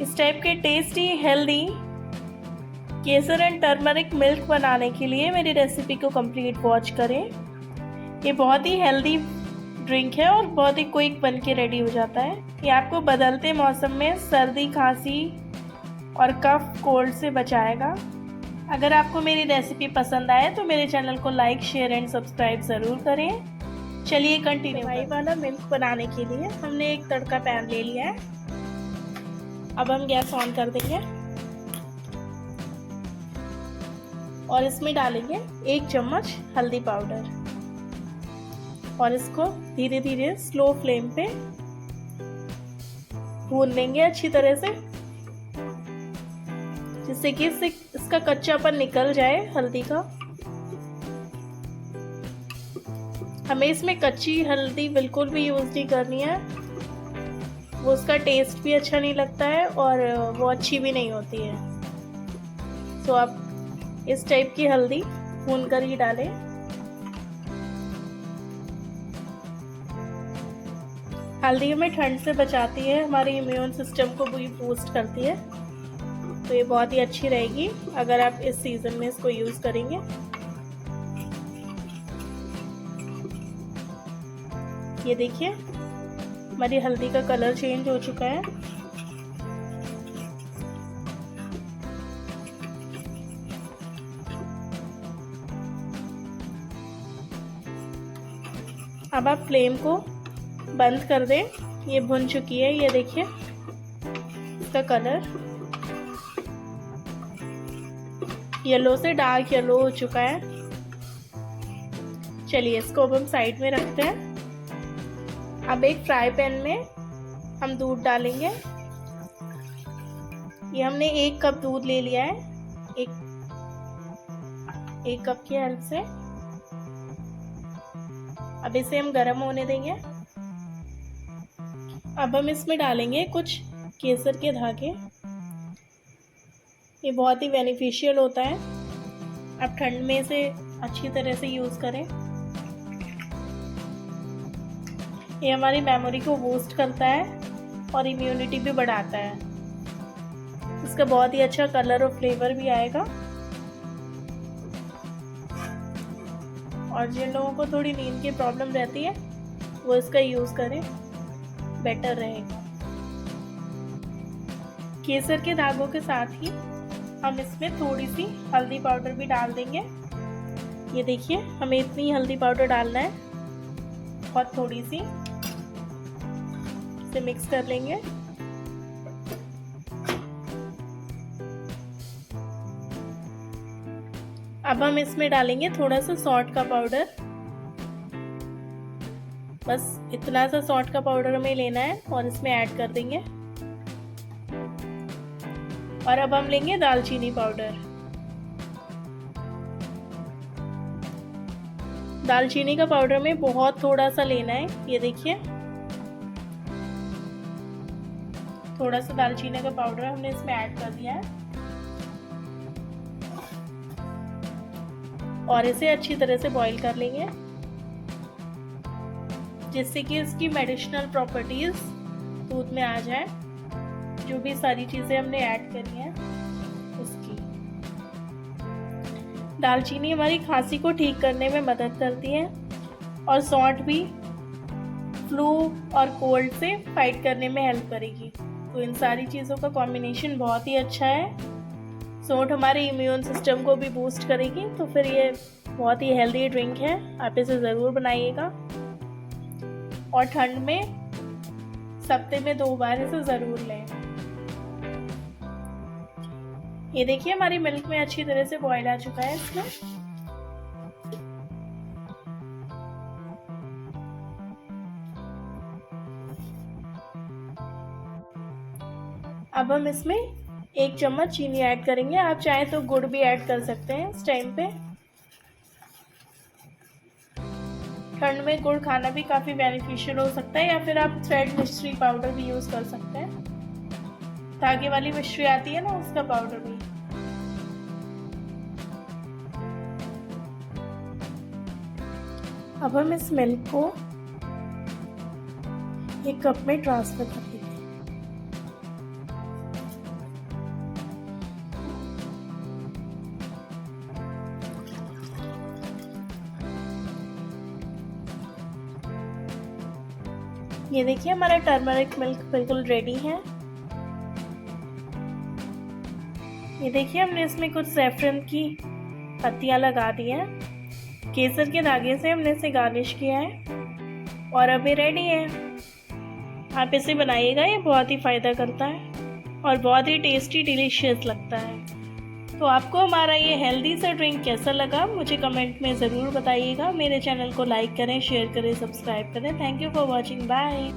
इस टाइप के tasty healthy Kesar and turmeric milk बनाने के लिए मेरी रेसिपी को कंप्लीट वॉच करें। ये बहुत ही हेल्दी ड्रिंक है और बहुत ही क्विक बन के रेडी हो जाता है। ये आपको बदलते मौसम में सर्दी, खांसी और कफ, कोल्ड से बचाएगा। अगर आपको मेरी रेसिपी पसंद आए तो मेरे चैनल को लाइक, शेयर एंड सब्सक्राइब ज़रूर करें। चलिए कंटिन्यू। सेवई वाला मिल्क बनाने के लिए हमने एक तड़का पैन ले लिया है। अब हम गैस ऑन कर देंगे और इसमें डालेंगे 1 चम्मच हल्दी पाउडर और इसको धीरे धीरे स्लो फ्लेम पे भून लेंगे अच्छी तरह से, जिससे कि इसका कच्चापन निकल जाए हल्दी का। हमें इसमें कच्ची हल्दी बिल्कुल भी यूज़ नहीं करनी है, वो उसका टेस्ट भी अच्छा नहीं लगता है और वो अच्छी भी नहीं होती है। तो आप इस टाइप की हल्दी भून कर ही डालें। हल्दी हमें ठंड से बचाती है, हमारे इम्यून सिस्टम को भी बूस्ट करती है, तो ये बहुत ही अच्छी रहेगी अगर आप इस सीज़न में इसको यूज़ करेंगे। ये देखिए हमारी हल्दी का कलर चेंज हो चुका है। अब आप फ्लेम को बंद कर दें। ये भुन चुकी है, ये देखिए इसका कलर येलो से डार्क येलो हो चुका है। चलिए इसको अब हम साइड में रखते हैं। अब एक फ्राई पैन में हम दूध डालेंगे। ये हमने 1 कप दूध ले लिया है, एक कप की हेल्प से। अब इसे हम गर्म होने देंगे। अब हम इसमें डालेंगे कुछ केसर के धागे। ये बहुत ही बेनिफिशियल होता है, आप ठंड में इसे अच्छी तरह से यूज़ करें। ये हमारी मेमोरी को बूस्ट करता है और इम्यूनिटी भी बढ़ाता है। इसका बहुत ही अच्छा कलर और फ्लेवर भी आएगा, और जिन लोगों को थोड़ी नींद की प्रॉब्लम रहती है वो इसका यूज़ करें, बेटर रहेगा। केसर के धागों के साथ ही हम इसमें थोड़ी सी हल्दी पाउडर भी डाल देंगे। ये देखिए हमें इतनी हल्दी पाउडर डालना है, बहुत थोड़ी सी। इसे मिक्स कर लेंगे। अब हम इसमें डालेंगे थोड़ा सा सॉल्ट का पाउडर। बस इतना सा सॉल्ट का पाउडर हमें लेना है और इसमें ऐड कर देंगे। और अब हम लेंगे दालचीनी पाउडर। दालचीनी का पाउडर में बहुत थोड़ा सा लेना है। ये देखिए थोड़ा सा दालचीनी का पाउडर हमने इसमें ऐड कर दिया है और इसे अच्छी तरह से बॉईल कर लेंगे, जिससे कि इसकी मेडिसिनल प्रॉपर्टीज दूध में आ जाए। जो भी सारी चीज़ें हमने ऐड करी हैं उसकी। दालचीनी हमारी खांसी को ठीक करने में मदद करती है और सौंठ भी फ्लू और कोल्ड से फाइट करने में हेल्प करेगी। तो इन सारी चीज़ों का कॉम्बिनेशन बहुत ही अच्छा है। सौंठ हमारे इम्यून सिस्टम को भी बूस्ट करेगी, तो फिर ये बहुत ही हेल्दी ड्रिंक है, आप इसे ज़रूर बनाइएगा। और ठंड में हफ्ते में 2 बार इसे ज़रूर लें। ये देखिए हमारी मिल्क में अच्छी तरह से बॉईल आ चुका है इसमें। अब हम इसमें 1 चम्मच चीनी ऐड करेंगे। आप चाहें तो गुड़ भी ऐड कर सकते हैं इस टाइम पे। ठंड में गुड़ खाना भी काफ़ी बेनिफिशियल हो सकता है, या फिर आप थ्रेड मिश्री पाउडर भी यूज़ कर सकते हैं। धागे वाली मिश्री आती है ना, उसका पाउडर भी। अब हम इस मिल्क को एक कप में ट्रांसफर कर देंगे। ये देखिए हमारा टर्मरिक मिल्क बिल्कुल रेडी है। ये देखिए हमने इसमें कुछ सैफरन की पत्तियां लगा दी हैं। केसर के धागे से हमने इसे गार्निश किया है और अब ये रेडी है। आप इसे बनाइएगा, ये बहुत ही फ़ायदा करता है और बहुत ही टेस्टी डिलीशियस लगता है। तो आपको हमारा ये हेल्दी सा ड्रिंक कैसा लगा मुझे कमेंट में ज़रूर बताइएगा। मेरे चैनल को लाइक करें, शेयर करें, सब्सक्राइब करें। Thank you for watching. Bye.